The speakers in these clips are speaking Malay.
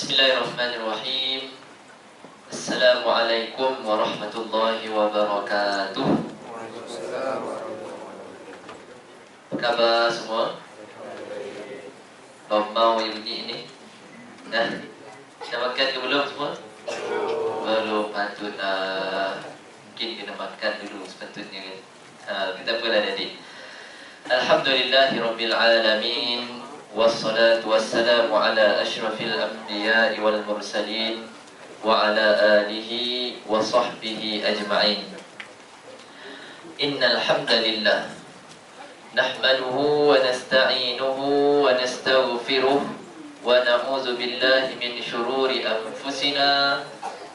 Bismillahirrahmanirrahim. Assalamualaikum warahmatullahi wabarakatuh. Apa khabar semua? Mau yang bunyi ini? Dah makan ke belum semua? Belum, patutlah. Mungkin kena makan dulu sepatutnya kan. Kita apalah adik. Alhamdulillahirabbil alamin. Wassalatu wassalamu ala asyrafil anbiya'i wal mursalin wa ala alihi wa sahbihi ajma'in. Innal hamdalillah nahmaduhu wa nasta'inuhu wa nastaghfiruh wa na'udzu billahi min shururi anfusina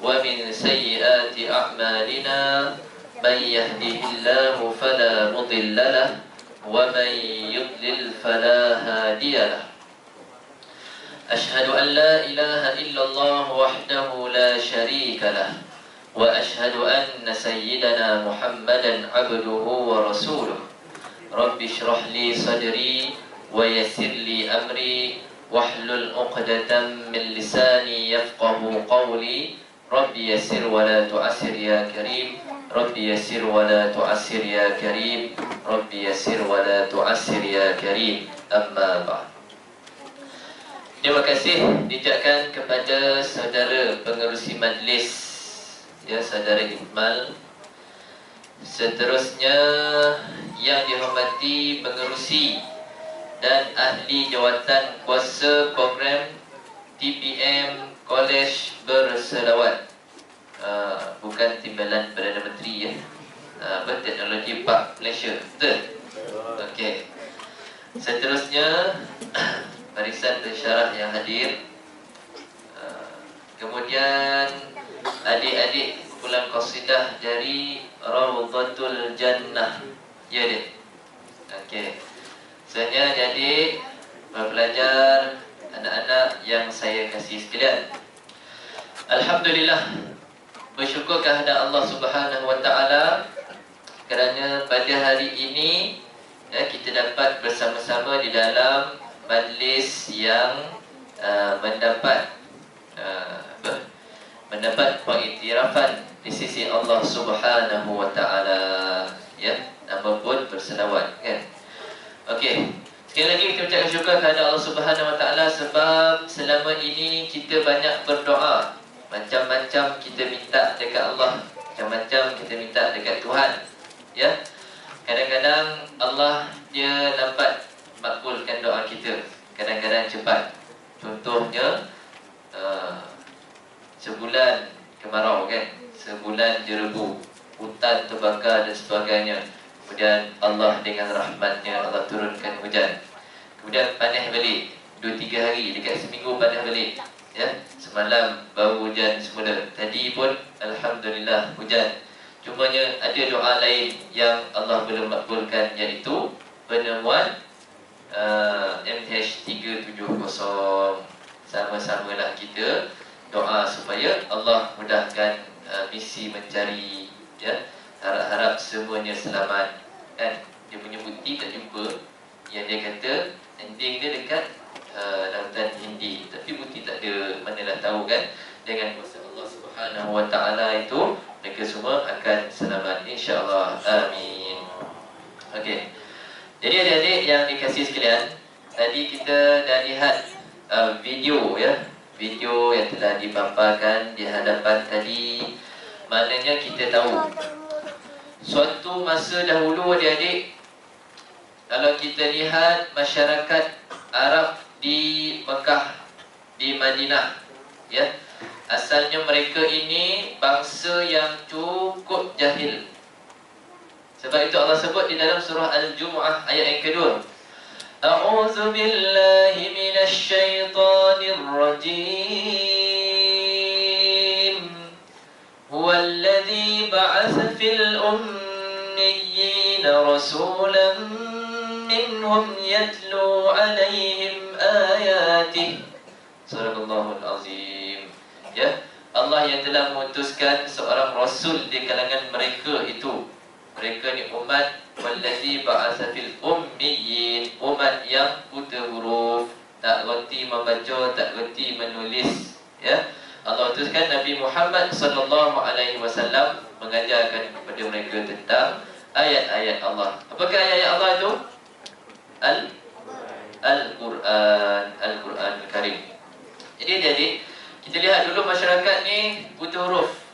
wa min sayyiati a'malina. May yahdihillahu fala mudilla lahu ومن يضلل فلا هادي له. أشهد أن لا إله إلا الله وحده لا شريك له وأشهد أن سيدنا محمدا عبده ورسوله. رب اشرح لي صدري ويسر لي أمري واحلل عقدة من لساني يفقه قولي. رب يسر ولا تعسر يا كريم. Rabbi yasir wa la tu'assir ya karim. Rabbi yasir wa la tu'assir ya karim. Amma ba'd. Terima kasih diucapkan kepada saudara pengerusi majlis, ya, saudara Iqmal. Seterusnya yang dihormati pengerusi dan ahli jawatan kuasa program TPM Kolej Berselawat. Bukan Timbalan Perdana Menteri, ya. Teknologi Park Malaysia. Betul? Okey. Seterusnya barisan pensyarah yang hadir. Kemudian adik-adik kumpulan qasidah dari Rawdatul Jannah. Ya, Dek. Okey. Sebenarnya adik-adik pelajar, anak-anak yang saya kasih sekalian, alhamdulillah, bersyukur kepada Allah Subhanahu wa taala kerana pada hari ini, ya, kita dapat bersama-sama di dalam majlis yang mendapat pengiktirafan di sisi Allah Subhanahu wa taala, ya, nama pun berselawat, kan. Okey, sekali lagi kita ucapkan syukur kepada Allah Subhanahu wa taala sebab selama ini kita banyak berdoa. Macam-macam kita minta dekat Allah, macam-macam kita minta dekat Tuhan, ya. Kadang-kadang Allah dia lambat makbulkan doa kita, kadang-kadang cepat. Contohnya sebulan kemarau, kan, sebulan jerebu, hutan terbakar dan sebagainya. Kemudian Allah dengan rahmatnya Allah turunkan hujan. Kemudian panas balik 2-3 hari, dekat seminggu panas balik, ya. Semalam baru hujan semula. Tadi pun alhamdulillah hujan. Cumanya ada doa lain yang Allah belum makbulkan, iaitu penemuan MH370. Sama-samalah kita doa supaya Allah mudahkan misi mencari, ya. Harap-harap semuanya selamat, kan. Dia punya bukti tak jumpa, yang dia kata ending dia dekat lautan Hindi, tapi bukti tak ada, manalah tahu, kan. Dengan kuasa Allah Subhanahu wa taala itu mereka semua akan selamat, insya-Allah. Amin. Okey. Jadi adik-adik yang dikasihi sekalian, tadi kita dah lihat video, ya, video yang telah dipaparkan di hadapan tadi. Maknanya kita tahu suatu masa dahulu, adik-adik, kalau kita lihat masyarakat Arab di Mekah, di Madinah, ya, asalnya mereka ini bangsa yang cukup jahil. Sebab itu Allah sebut di dalam surah Al-Jumu'ah ayat yang kedua, A'udzu billahi minasy syaithanir rajim. Huwallazi ba'atsa fil ummiyina rasulan minhum yatlu 'alaihim ayatih. Subhanallahul azim. Ya, Allah yang telah mengutuskan seorang rasul di kalangan mereka itu. Mereka ni umat wallazi ba'atsa fil ummiyin, umat yang buta huruf, tak reti membaca, tak reti menulis, Ya, Allah utuskan Nabi Muhammad sallallahu alaihi wasallam mengajarkan kepada mereka tentang ayat-ayat Allah. Apakah ayat-ayat Allah itu? Al-Quran, Al-Quran Al-Karim. Jadi kita lihat dulu masyarakat ni buta huruf.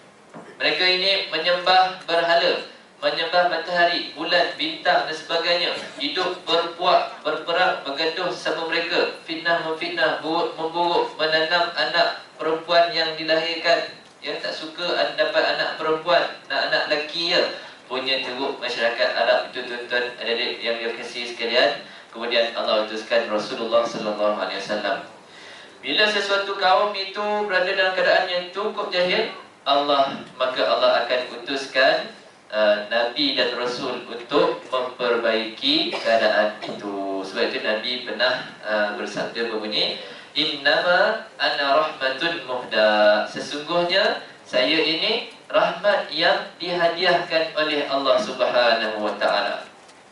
Mereka ini menyembah berhala, menyembah matahari, bulan, bintang dan sebagainya. Hidup berpuak, berperang, bergaduh sama mereka. Fitnah memfitnah, memburuk, menanam anak perempuan yang dilahirkan. Ya, tak suka dapat anak perempuan, nak anak lelaki ya. Punya teruk masyarakat Arab itu, tuan-tuan adik-adik yang dikasihi sekalian. Kemudian Allah utuskan Rasulullah sallallahu alaihi wasallam. Bila sesuatu kaum itu berada dalam keadaan yang cukup jahil, maka Allah akan utuskan Nabi dan Rasul untuk memperbaiki keadaan itu. Sebab itu Nabi pernah bersabda berbunyi, Innama ana rahmatun muhda. Sesungguhnya saya ini rahmat yang dihadiahkan oleh Allah Subhanahu wa taala.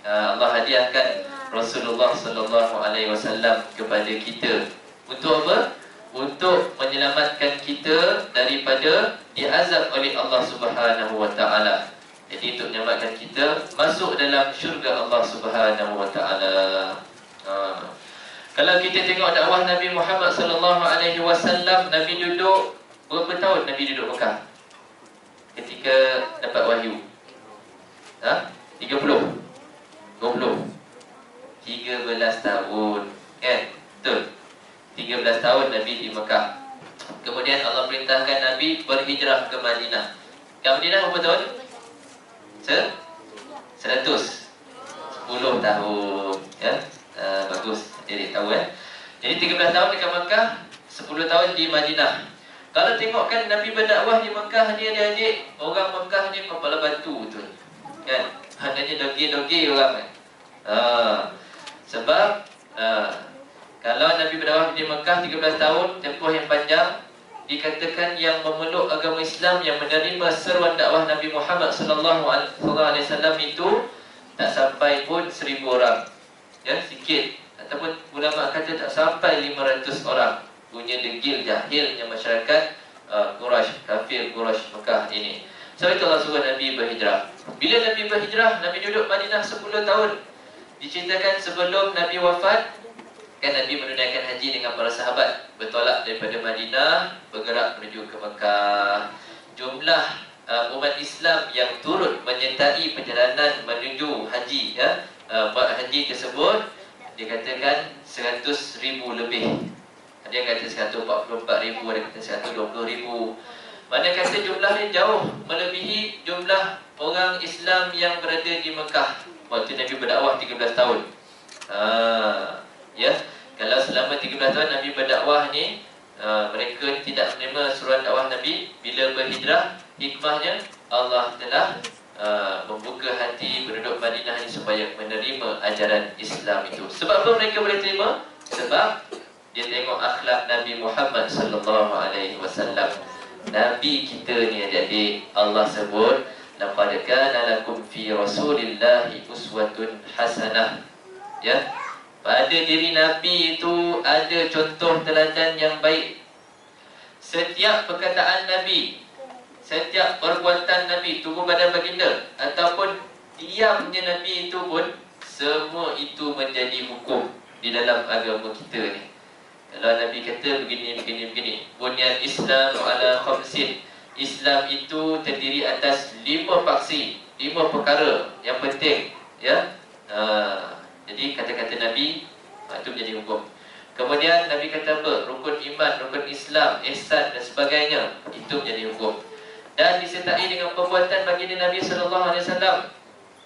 Allah hadiahkan Rasulullah sallallahu alaihi wasallam kepada kita. Untuk apa? Untuk menyelamatkan kita daripada diazab oleh Allah Subhanahu wa taala. Jadi untuk menyelamatkan kita masuk dalam syurga Allah Subhanahu wa taala. Kalau kita tengok dakwah Nabi Muhammad sallallahu alaihi wasallam, Nabi duduk berapa tahun Nabi duduk Mekah ketika dapat wahyu? 30? 20? 13 tahun. Kan? Betul. 13 tahun Nabi di Mekah. Kemudian Allah perintahkan Nabi berhijrah ke Madinah. Ke Madinah berapa tahun? 100. 10 tahun. Ya. Bagus. Jadi tahu Jadi 13 tahun dekat Mekah, 10 tahun di Madinah. Kalau tengok kan Nabi berdakwah di Mekah ni adik-adik, orang Mekah ni kepala batu tu. Kan? Hanya dogi-dogi orang kan. Sebab kalau Nabi berdakwah di Mekah 13 tahun, tempoh yang panjang, dikatakan yang memeluk agama Islam, yang menerima seruan dakwah Nabi Muhammad sallallahu alaihi wasallam itu tak sampai pun 1000 orang. Ya, sikit. Ataupun ulama kata tak sampai 500 orang. Punya degil jahilnya masyarakat Quraisy, kafir Quraisy Mekah ini. Sebab itu Allah suruh Nabi berhijrah. Bila Nabi berhijrah, Nabi duduk Madinah 10 tahun. Diceritakan sebelum Nabi wafat, kan Nabi menunaikan haji dengan para sahabat, bertolak daripada Madinah, bergerak menuju ke Mekah. Jumlah umat Islam yang turut menyertai perjalanan menuju haji, buat haji tersebut, dikatakan 100,000 lebih. Ada yang kata 144,000, ada yang kata 120,000. Mana kata jumlahnya jauh melebihi jumlah orang Islam yang berada di Mekah waktu Nabi berdakwah 13 tahun. Ya, kalau selama 13 tahun Nabi berdakwah ni, mereka tidak menerima suruhan dakwah Nabi. Bila berhijrah, hikmahnya Allah telah membuka hati penduduk Madinah ini supaya menerima ajaran Islam itu. Sebab apa mereka boleh terima? Sebab dia tengok akhlak Nabi Muhammad sallallahu alaihi wasallam. Nabi kita ni adik-adik, Allah sebut, laqad kana lakum fi rasulillahi uswatun hasanah. Ya, pada diri Nabi itu ada contoh teladan yang baik. Setiap perkataan Nabi, setiap perbuatan Nabi, tubuh badan baginda ataupun diamnya Nabi itu pun, semua itu menjadi hukum di dalam agama kita ni. Kalau Nabi kata begini, bunyan Islam ala khamsin, Islam itu terdiri atas 5 paksi, 5 perkara yang penting. Ya, jadi kata-kata Nabi itu menjadi hukum. Kemudian Nabi kata apa? Rukun iman, rukun Islam, ihsan dan sebagainya, itu menjadi hukum. Dan disertai dengan perbuatan baginda Nabi sallallahu alaihi wasallam.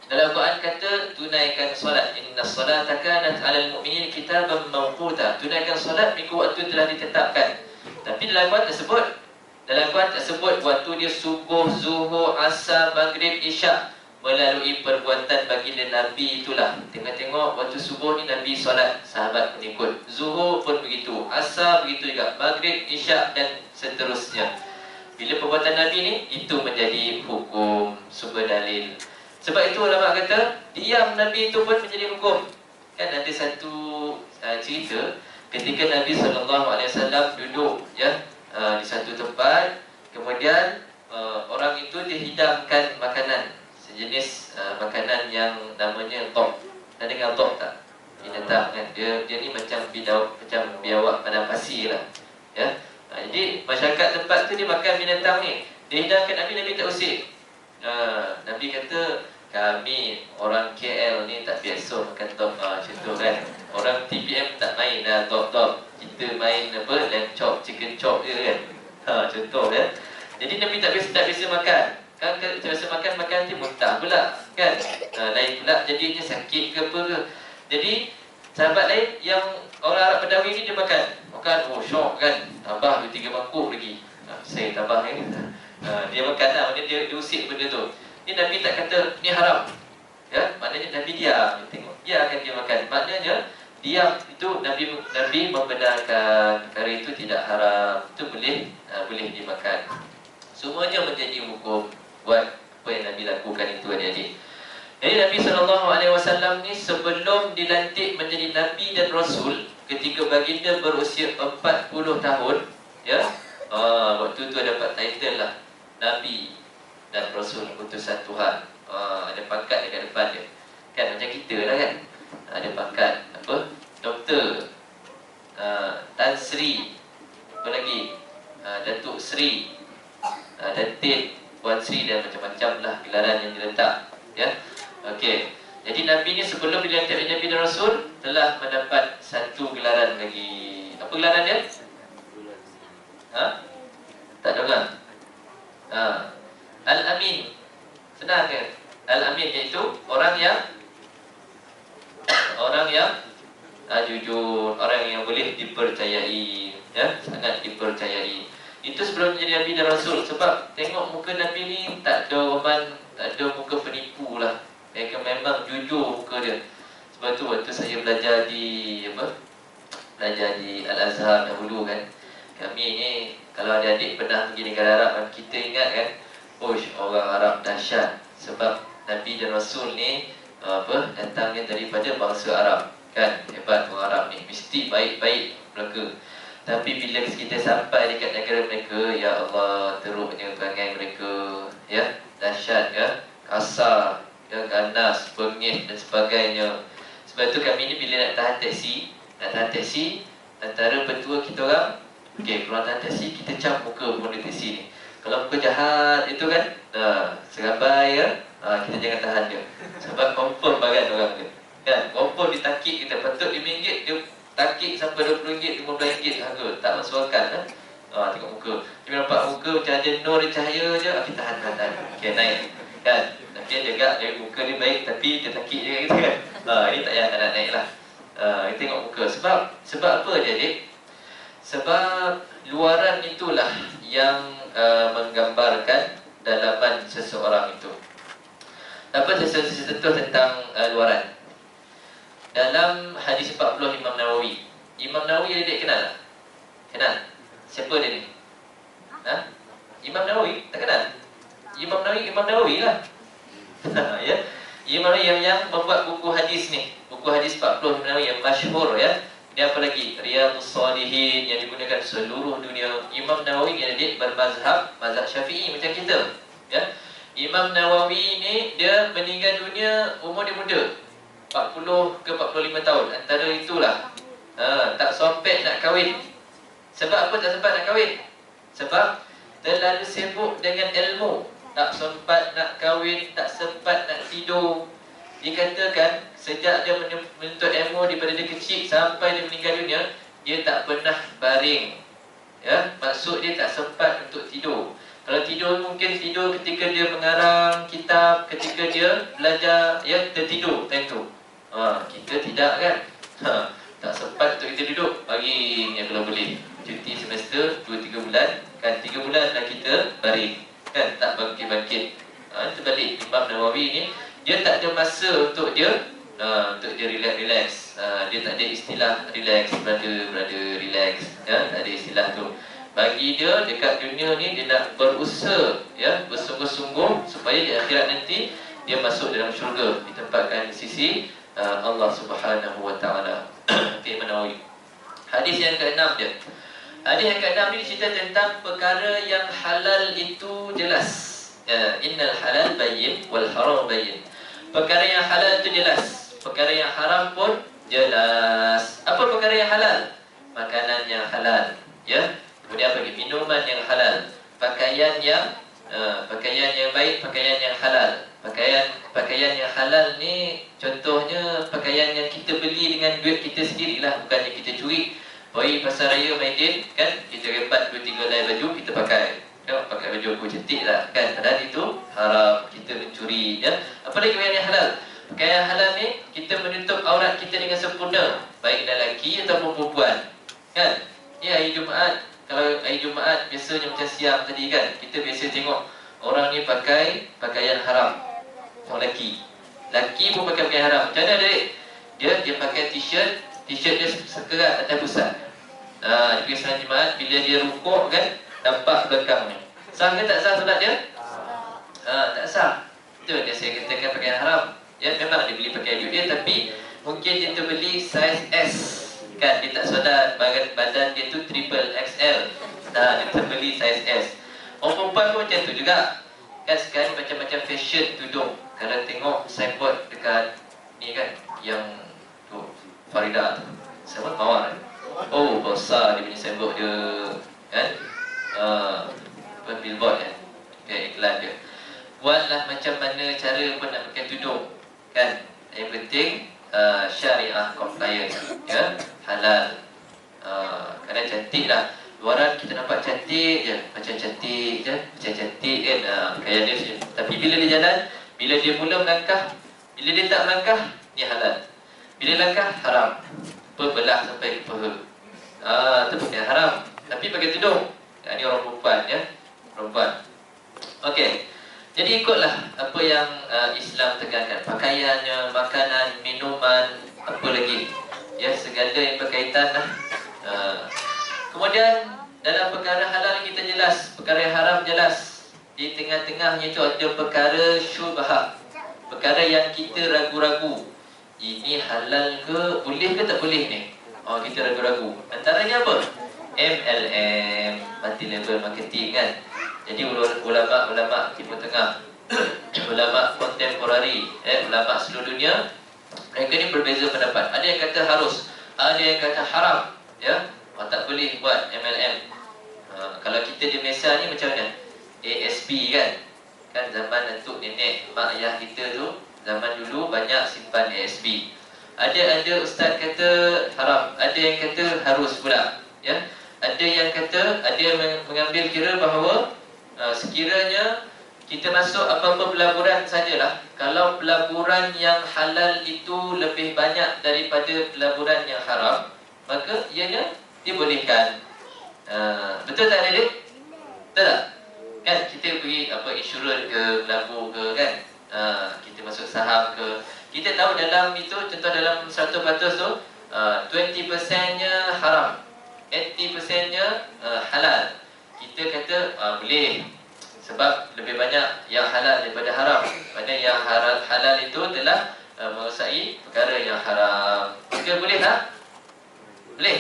Dalam Quran kata, tunaikan solat. Inna solata kanat 'alal mu'minin kitaban mawquta. Tunaikan solat mengikut waktu telah ditetapkan. Tapi dalam Quran tak sebut waktu dia subuh, zuhur, asar, maghrib, isyak. Melalui perbuatan baginda Nabi itulah. Tengok-tengok waktu subuh ni Nabi solat, sahabat pengikut. Zuhur pun begitu, asar begitu juga, maghrib, isyak dan seterusnya. Bila perbuatan Nabi ni, itu menjadi hukum, sumber dalil. Sebab itu ulama kata, diam Nabi itu pun menjadi hukum. Kan ada satu cerita ketika Nabi SAW duduk, ya, di satu tempat. Kemudian orang itu dihidangkan makanan, sejenis makanan yang namanya top. Anda dengar top tak? Binatang kan, dia ni macam biawak padang pasir lah, ya. Jadi masyarakat tempat tu dia makan binatang ni. Dia hidangkan Nabi tak usik. Nabi kata, kami orang KL ni tak biasa makan top, macam tu kan. Orang TPM tak main dah top. Kita main apa, lamb chop, chicken chop je kan. Contoh ya. Jadi Nabi tak biasa makan. Kan tak biasa makan tu muntah pula kan. Lain pula jadinya sakit ke apa ke. Jadi sahabat lain yang orang Arab Badawi ni dia makan, oh syok kan, tambah 2-3 mangkuk lagi. Saya tambah ni. Dia makan lah, dia usik benda tu. Ni Nabi tak kata ni haram. Ya, maknanya Nabi diam, tengok. Biarkan dia makan. Maknanya diam itu Nabi membenarkan perkara itu tidak haram. Itu boleh dimakan. Semuanya menjadi hukum buat apa yang Nabi lakukan itu, adik-adik. Jadi Nabi SAW ni sebelum dilantik menjadi Nabi dan Rasul, ketika baginda berusia 40 tahun, ya, waktu tu dapat title lah, Nabi dan Rasul utusan Tuhan. Ada pangkat dekat depan dia. Kan macam kita lah kan. Ada pangkat apa? Doktor, Tan Sri, apa lagi? Datuk Sri, Datin, Puan Sri dan macam-macam lah gelaran yang diletak, ya. Okey. Jadi Nabi ni sebelum dilantik menjadi Nabi dan Rasul telah mendapat satu gelaran lagi. Apa gelaran dia? Tak dengar. Al-Amin. Senang ke? Al-Amin iaitu orang yang jujur, orang yang boleh dipercayai, ya, sangat dipercayai. Itu sebelum menjadi Nabi dan Rasul. Sebab tengok muka Nabi ni tak ada oman, tak ada muka penipu lah. Memang jujur muka dia. Sebab tu waktu saya belajar di Al-Azhar dahulu kan, kami ni kalau adik-adik pernah pergi negara Arab kan, kita ingat kan, orang Arab dahsyat. Sebab Nabi dan Rasul ni datangnya daripada bangsa Arab kan. Hebat orang Arab ni, mesti baik-baik mereka. Tapi bila kita sampai dekat negara mereka, ya Allah, teruknya perangai mereka, ya, dahsyat ya, kasar, ya, ganas, bengis dan sebagainya. Sebab tu kami ni bila nak tahan taksi, antara petua kita orang, keluar tahan taksi, kita cap muka pengguna taksi ni. Kalau muka jahat itu kan, serabai ya, kita jangan tahan dia. Sebab confirm bagan orang dia. Kan, confirm ditakik kita, patut RM5, dia takik sampai RM20, RM15 harga, tak masuk akal kan. Tengok muka, dia nampak muka macam ada nur cahaya je, kita tahan. Okey, naik kan. Dia jaga dari muka dia baik, tapi dia takik je gitu kan. Ini tak payah nak naik lah. Kita tengok muka. Sebab apa adik? Sebab luaran itulah yang menggambarkan dalaman seseorang itu. Apa sesuatu tentang luaran? Dalam hadis 40 Imam Nawawi. Imam Nawawi adik kenal tak? Kenal? Siapa dia ni? Imam Nawawi? Tak kenal? Imam Nawawi lah. Ya, Imam Nawawi yang membuat buku hadis ni, buku hadis 40 Imam Nawawi yang masyhur ya. Dia apa lagi? Riyadhus Shalihin yang digunakan seluruh dunia. Imam Nawawi yang dia mazhab Syafi'i macam kita. Ya. Imam Nawawi ni dia meninggal dunia umur dia muda, 40 ke 45 tahun, antara itulah. Tak sempat nak kahwin. Sebab apa tak sempat nak kahwin? Sebab terlalu sibuk dengan ilmu. Tak sempat nak kahwin, tak sempat nak tidur. Dikatakan sejak dia menuntut ilmu daripada dia kecil sampai dia meninggal dunia, dia tak pernah baring. Ya, maksud dia tak sempat untuk tidur. Kalau tidur mungkin tidur ketika dia mengarang kitab, ketika dia belajar, ya, tertidur time tu. Kita tidak kan. Tak sempat untuk kita duduk baring ya, kalau boleh. Cuti semester 2-3 bulan, kan 3 bulan dah kita baring. Kan, tak bangkit-bangkit. Itu balik Imam Nawawi ni, dia tak ada masa untuk dia relax. Dia tak ada istilah relax, brother relax, ya, tak ada istilah tu. Bagi dia dekat dunia ni, dia nak berusaha, ya, bersungguh-sungguh supaya di akhirat nanti dia masuk dalam syurga, ditempatkan di sisi Allah Subhanahu wa taala. Imam Nawawi. Hadis yang ke-6 dia. Hadis yang ke-6 ni cerita tentang perkara yang halal itu jelas. Innal halal bayyin wal haram bayyin. Perkara yang halal itu jelas, perkara yang haram pun jelas. Apa perkara yang halal? Makanan yang halal, ya. Kemudian apa lagi? Minuman yang halal, pakaian yang baik, pakaian yang halal. Pakaian yang halal ni contohnya pakaian yang kita beli dengan duit kita sendirilah, bukan yang kita curi. Pergi pasar raya Maidin kan, kita rebat 2-3 helai baju kita pakai. Tengok pakai baju aku cantik lah kan, padahal itu haram, kita mencuri, ya. Apa lagi pakaian yang halal? Pakaian yang halal ni kita menutup aurat kita dengan sempurna, baik lelaki ataupun perempuan, kan? Ya, hari Jumaat, kalau hari Jumaat biasanya macam siang tadi kan, kita biasa tengok orang ni pakai pakaian haram. Orang lelaki pun pakai pakaian haram. Macam mana dia? Dia pakai t-shirt dia sekerat atas pusat. Dia pergi salat Jumaat, bila dia rukuk kan, nampak belakang ni. Sah ke tak sah solat dia? Tak sah. Itu dia saya katakan pakaian haram. Ya, memang dia beli pakai duit dia, tapi mungkin dia terbeli saiz S kan, dia tak solat, badan dia tu triple XL. Dia terbeli saiz S. Orang perempuan pun macam tu juga. Kan sekarang macam-macam fashion tudung. Kalau tengok signboard dekat ni kan, yang tu Farida tu, siapa Mawar kan? Oh, besar dia punya signboard dia kan, billboard kan, kayak iklan dia. Buatlah macam mana cara pun nak pakai tudung kan. Yang penting syariah compliant, ya, halal. Kadang cantik lah, luaran kita nampak cantik je, macam cantik je, macam cantik kan, pakaian dia. Tapi bila dia jalan, bila dia mula melangkah, bila dia tak melangkah, ni halal. Bila langkah, haram. Berbelah sampai ke peha. Itu pakaian haram. Tapi pakai tudung. Ini orang perempuan, ya, perempuan. Okey. Jadi ikutlah apa yang Islam tekankan. Pakaiannya, makanan, minuman, apa lagi, ya, segala yang berkaitan lah. Kemudian dalam perkara halal kita jelas, perkara yang haram jelas. Di tengah-tengahnya itu ada perkara syubhat, perkara yang kita ragu-ragu. Ini halal ke, boleh ke tak boleh ni? Kita ragu-ragu. Antaranya apa? MLM, multi level marketing kan. Jadi ulama Timur Tengah, ulama kontemporari, ulama seluruh dunia, mereka ni berbeza pendapat. Ada yang kata harus, ada yang kata haram, ya. Tak boleh buat MLM. Kalau kita di Malaysia ni macam mana? ASB kan. Kan zaman datuk nenek mak ayah kita tu, zaman dulu banyak simpan ASB. Ada ustaz kata haram, ada yang kata harus pula, ya. Ada yang kata, ada yang mengambil kira bahawa sekiranya kita masuk apa-apa pelaburan sajalah, kalau pelaburan yang halal itu lebih banyak daripada pelaburan yang haram, maka ianya dibolehkan. Betul tak adik? Betul tak? Kan kita pergi insurans ke, pelabur ke kan, kita masuk saham ke, kita tahu dalam itu, contoh dalam 100% tu 20%-nya haram, 80%-nya halal. Kita kata boleh, sebab lebih banyak yang halal daripada haram. Kerana yang halal itu telah merasai perkara yang haram. Kita boleh tak? Boleh.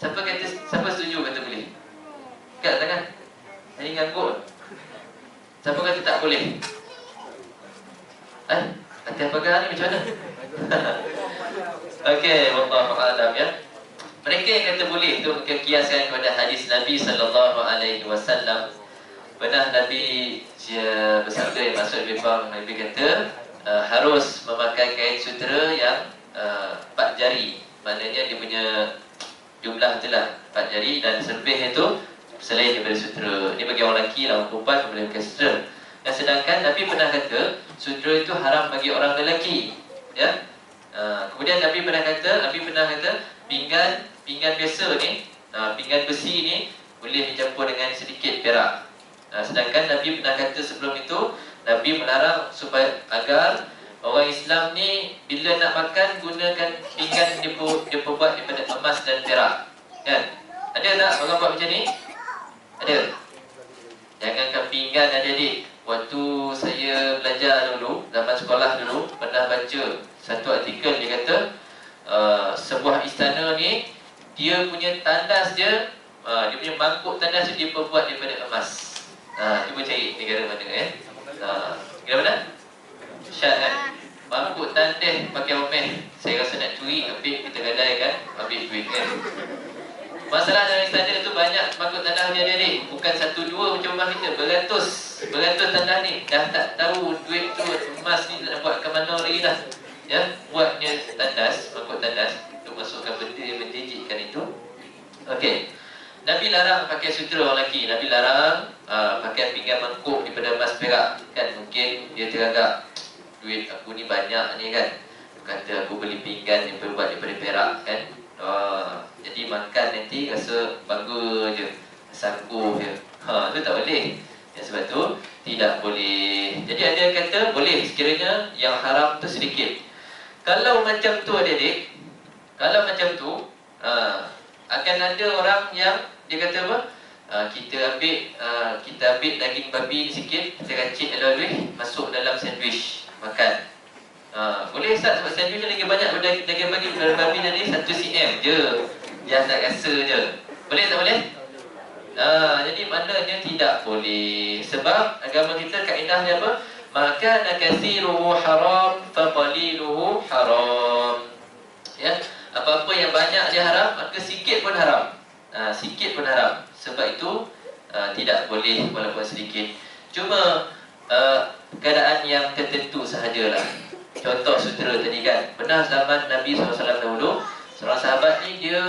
Siapa setuju kata boleh? Kat tangan. Saya ngangguk. Siapa kata tak boleh? Hati apakah ni macam mana? Okey, wallahu a'lam, ya. Mereka yang kata boleh itu kiaskan kepada hadis Nabi SAW. Pernah Nabi bersabda yang masuk lebih kurang, Nabi kata harus memakai kain sutera yang 4 jari. Maknanya dia punya jumlah itulah 4 jari, dan selebih itu selain daripada sutera. Ini bagi orang lelaki, orang perempuan boleh pakai sutera. Dan sedangkan Nabi pernah kata sutera itu haram bagi orang lelaki, ya. Kemudian Nabi pernah kata pinggan biasa ni, pinggan besi ni boleh dicampur dengan sedikit perak. Sedangkan Nabi pernah kata sebelum itu, Nabi melarang supaya agar orang Islam ni bila nak makan gunakan pinggan dia buat daripada emas dan perak, kan? Ada tak orang buat macam ni? Ada. Jangankan pinggan adik-adik. Waktu saya belajar dulu, zaman sekolah dulu, pernah baca satu artikel, dia kata sebuah istana ni, dia punya tandas dia Dia punya mangkuk tandas tu dia buat daripada emas. Cuba cari negara mana negara mana? Syad kan? Mangkuk tandas pakai omeh. Saya rasa nak curi, ambil kita gadaikan, ambil duit kan. Masalah dalam istana tu banyak mangkuk tandas dia adik. Bukan satu dua macam rumah kita, beratus tandas ni. Dah tak tahu duit tu emas ni nak buat ke mana lagi dah. Ya, buatnya tandas, mangkuk tandas untuk masukkan benda yang menjijikkan itu. Okey. Nabi larang pakai sutera orang lelaki. Nabi larang pakai pinggan mangkuk daripada emas perak. Kan mungkin dia teragak, duit aku ni banyak ni kan. Kata aku beli pinggan yang berbuat daripada perak kan. Jadi makan nanti rasa bangga je, sanggup je. Tu tak boleh. Sebab tu tidak boleh. Jadi ada yang kata boleh sekiranya yang haram tu sedikit. Kalau macam tu adik-adik, kalau macam tu akan ada orang yang dia kata apa? Kita ambil daging babi sikit, kita racik aloi masuk dalam sandwich makan. Boleh Ustaz, sebab sandwich lagi banyak daging babi tadi 1 cm je. Dia tak rasa je. Boleh tak boleh? Jadi maknanya tidak boleh. Sebab agama kita kaedah dia apa? Maka nakathiruhu haram faqaliluhu haram. Ya, apa-apa yang banyak dia haram, maka sikit pun haram. Sikit pun haram. Sebab itu tidak boleh walaupun sedikit. Cuma keadaan yang tertentu sahajalah. Contoh sutera tadi kan. Pernah zaman Nabi SAW dahulu, seorang sahabat ni dia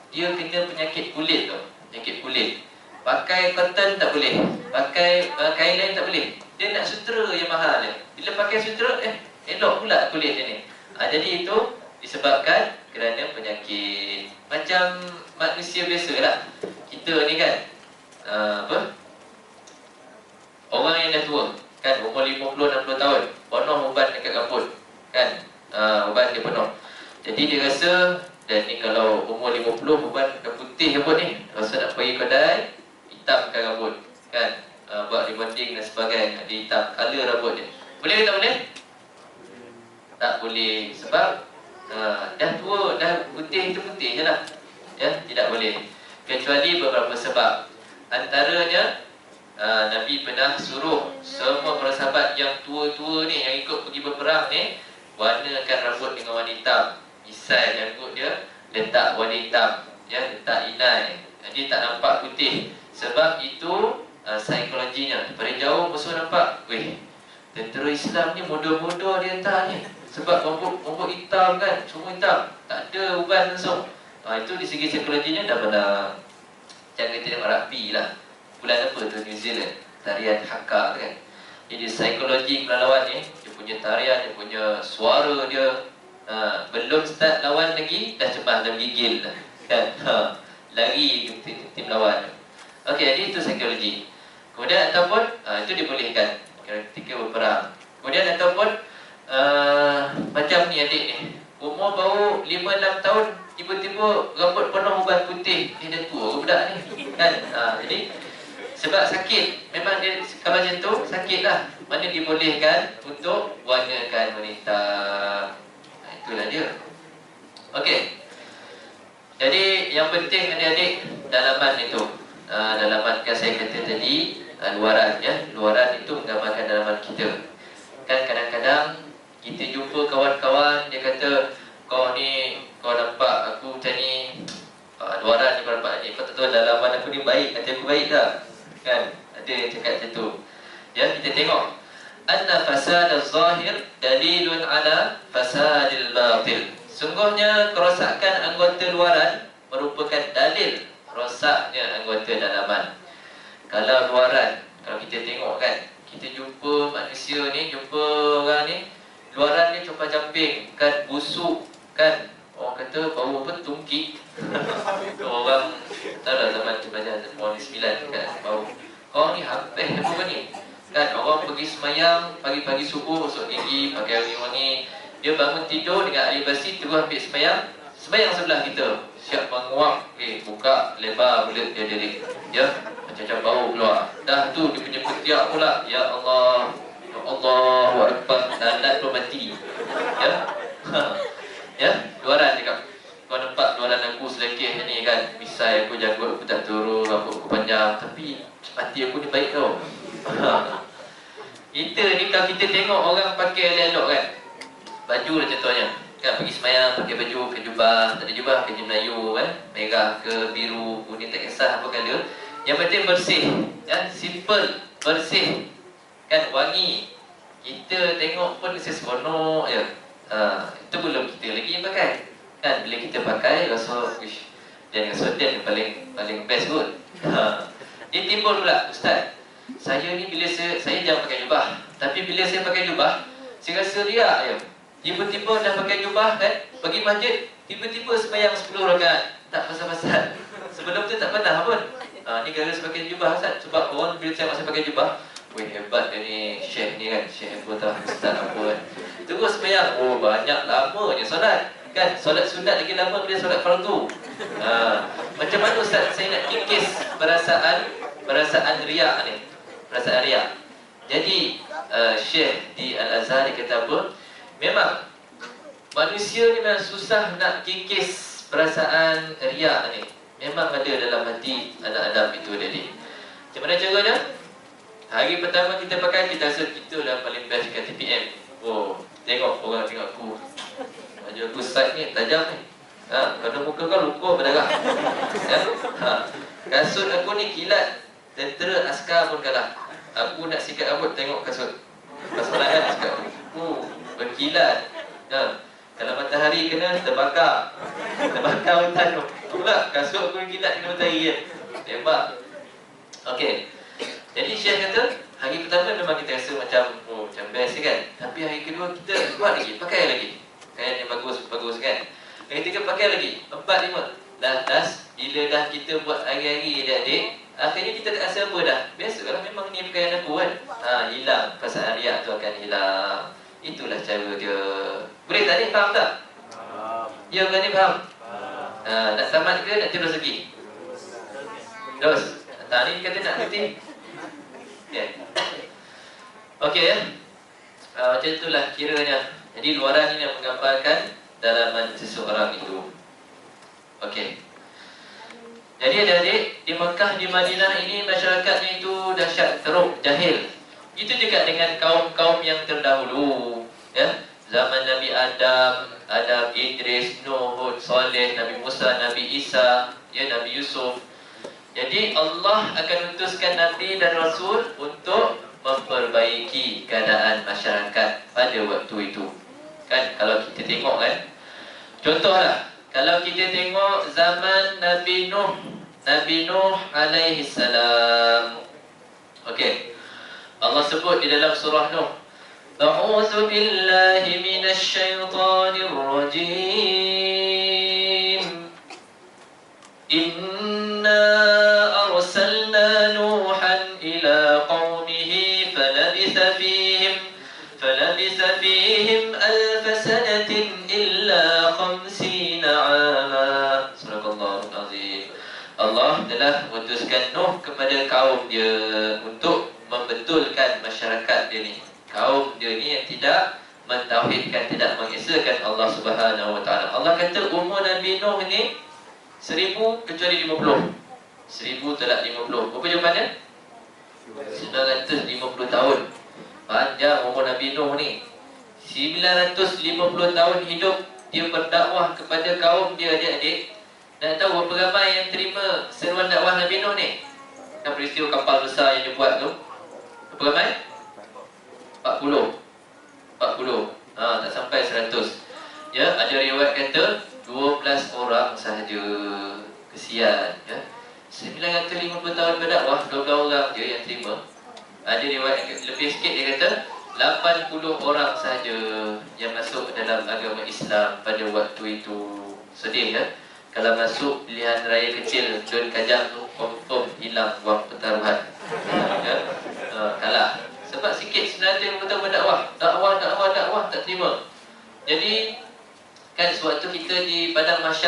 kena penyakit kulit tu. Penyakit kulit. Pakai cotton tak boleh. Pakai kain lain tak boleh. Dia nak sutera yang mahal je. Bila pakai sutera, elok pula kulit dia ni. Jadi itu disebabkan kerana penyakit. Macam manusia biasa lah. Kita ni kan orang yang dah tua kan, umur 50-60 tahun, penuh ubat dekat rambut kan, ubat dia penuh. Jadi dia rasa, dan ni kalau umur 50 ubat dah putih rambut ni, rasa nak pergi kedai hitamkan rambut kan, buat rebonding dan sebagainya, dia hitam color rambut dia. Boleh ke tak boleh? Tak boleh. Sebab dah tua, dah putih itu putih je lah. Ya, tidak boleh. Kecuali beberapa sebab. Antaranya Nabi pernah suruh semua para sahabat yang tua-tua ni, yang ikut pergi berperang ni, warnakan rambut dengan warna hitam. Misai rambut dia letak warna hitam, ya, letak inai, dia tak nampak putih. Sebab itu psikologinya. Daripada jauh musuh nampak, weh, tentera Islam ni muda-muda dia hantar ni. Sebab rambut hitam kan, semua hitam, tak ada uban langsung. Itu di segi psikologinya dah benar. Jangan kita tengok rugby lah. Bulan apa tu, New Zealand, tarian haka kan. Jadi psikologi lawan ni, dia punya tarian, dia punya suara dia, belum start lawan lagi dah cepat, dah gigil dah kan. Lari ke tim lawan. Okey, jadi itu psikologi. Kemudian ataupun itu dibolehkan ketika berperang. Kemudian ataupun macam ni adik ni, umur baru 5-6 tahun, tiba-tiba rambut penuh uban putih. Dah tua budak ni kan. Jadi sebab sakit, memang dia kalau macam tu sakit lah, mana dibolehkan untuk warnakan wanita. Itulah dia. Okey. Jadi yang penting adik-adik, dalaman itu, dalaman kan saya kata tadi, luaran ya. Luaran itu menggambarkan dalaman kita. Kan kadang-kadang kita jumpa kawan-kawan, dia kata, kau ni, kau nampak aku macam ni, luaran ni kau nampak ni, kau tak tahu dalaman aku ni baik, hati aku baik tak? Kan? Ada yang cakap macam tu. Ya, kita tengok. Anna fasad al-zahir dalilun ala fasadil batil. Sungguhnya kerosakan anggota luaran merupakan dalil rosaknya anggota dalaman. Kalau luaran, kalau kita tengok kan, kita jumpa manusia ni, jumpa orang ni, luaran ni compang-camping kan, busuk kan, orang kata bau apa, tungki. Orang tahu lah zaman tu belajar tahun 9 kan, bau. Orang ni habis apa ni kan, orang pergi semayang pagi-pagi subuh, masuk gigi, pakai wangi-wangi, dia bangun tidur dengan air basi, terus ambil semayang sebelah kita, siap menguap, buka lebar mulut dia diri, ya, macam-macam bau keluar. Dah tu dia punya ketiak pula, ya Allah, ya Allahu Akbar, lalat pun mati. Ya. Ya, luaran cakap, kau nampak luaran aku selekeh ni kan, misai aku jago, aku tak baik tau. Kita ni kalau kita tengok orang pakai elok kan, baju lah contohnya kan, pergi semayang pakai baju kejubah, tak ada jubah baju Melayu kan, merah ke biru, kuning, tak kisah apa colour, yang penting bersih kan, simple, bersih kan, wangi. Kita tengok pun seronok je. Itu belum kita lagi yang pakai kan. Bila kita pakai rasa ish, dan rasa dan paling best kot. Dia timbul pula, ustaz, saya ni bila saya jangan pakai jubah, tapi bila saya pakai jubah saya rasa riak je. Tiba-tiba dah pakai jubah kan, pergi masjid, tiba-tiba sembahyang 10 rakaat, tak pasal-pasal. Sebelum tu tak pernah pun. Ni gara-gara saya pakai jubah, ustaz. Sebab orang bila saya pakai jubah, weh hebat dia ni, syekh ni kan, syekh apa tau, ustaz apa kan. Terus sembahyang, oh banyak lamanya solat kan, solat sunat lagi lama bila solat fardu. Macam mana ustaz saya nak kikis perasaan riak ni, perasaan riak. Jadi Syekh di Al-Azhar kata apa, memang manusia ni memang susah nak kikis perasaan riak ni. Memang ada dalam hati anak Adam itu tadi. Macam mana caranya? Hari pertama kita pakai, kita rasa kita lah paling best kat TPM. Oh, tengok orang tengok aku, baju aku side ni tajam ni. Kalau muka kau luka berdarah. Kasut aku ni kilat, tentera askar pun kalah. Aku nak sikat rambut tengok kasut. Kasut lain sikat berkilat. Kalau matahari kena terbakar hutan tu. Pula kasut aku kilat kena matahari kan. Tembak. Okey. Jadi Syekh kata, hari pertama memang kita rasa macam best kan. Tapi hari kedua kita buat lagi, pakai lagi. Kain yang bagus kan. Hari ketiga pakai lagi, 4, 5. Last, bila dah kita buat hari-hari adik-adik, akhirnya kita tak rasa apa dah. Biasalah memang ni pakaian aku kan. Hilang, perasaan riak tu akan hilang. Itulah cara dia. Boleh tak ni? Faham tak? Ya bukan ni faham? Nak tamat ke nak terus lagi? Terus. Ni kata nak berhenti. Okay. Okey ya. Macam itulah kiranya. Jadi luaran ini yang menggambarkan dalaman seseorang itu. Okey. Jadi adik-adik, di Mekah, di Madinah ini masyarakatnya itu dahsyat teruk, jahil. Itu juga dengan kaum-kaum yang terdahulu, ya. Zaman Nabi Adam, Idris, Nuh, Hud, Saleh, Nabi Musa, Nabi Isa, ya, Nabi Yusuf. Jadi Allah akan utuskan Nabi dan Rasul untuk memperbaiki keadaan masyarakat pada waktu itu. Kan, kalau kita tengok kan, contohlah, kalau kita tengok zaman Nabi Nuh alaihi salam. Okey. Allah sebut di dalam surah Nuh, A'udzu billahi minasy syaithanir rajim. Inna arsalna Nuhan ila qaumihi falabitha fihim alf sanatin illa 50 'ama. Subhanallahul azim. Allah telah mengutuskan Nuh kepada kaum dia untuk membetulkan masyarakat dia ni. Kaum dia ni yang tidak mentauhidkan, tidak mengesahkan Allah Subhanahu wa taala. Allah kata umur Nabi Nuh ni 1000 kecuali 50. 1000 tak 50. Berapa jawapannya? 950 tahun. Panjang umur Nabi Nuh ni. 950 tahun hidup dia berdakwah kepada kaum dia, adik-adik. Nak tahu berapa ramai yang terima seruan dakwah Nabi Nuh ni? Kan peristiwa kapal besar yang dia buat tu, berapa ramai? 40. Tak sampai 100. Ya, ada riwayat kata 12 orang sahaja. Kesian ya. 950 tahun berdakwah, 12 orang je yang terima. Ada riwayat lebih sikit, dia kata 80 orang sahaja yang masuk dalam agama Islam pada waktu itu. Sedih ya. Kalau masuk pilihan raya kecil Dun Kajang tu, confirm hilang wang pertaruhan. Ya. Kalah. Sebab sikit 950 tahun berdakwah, dakwah tak terima. Jadi kan sewaktu kita di padang mahsyar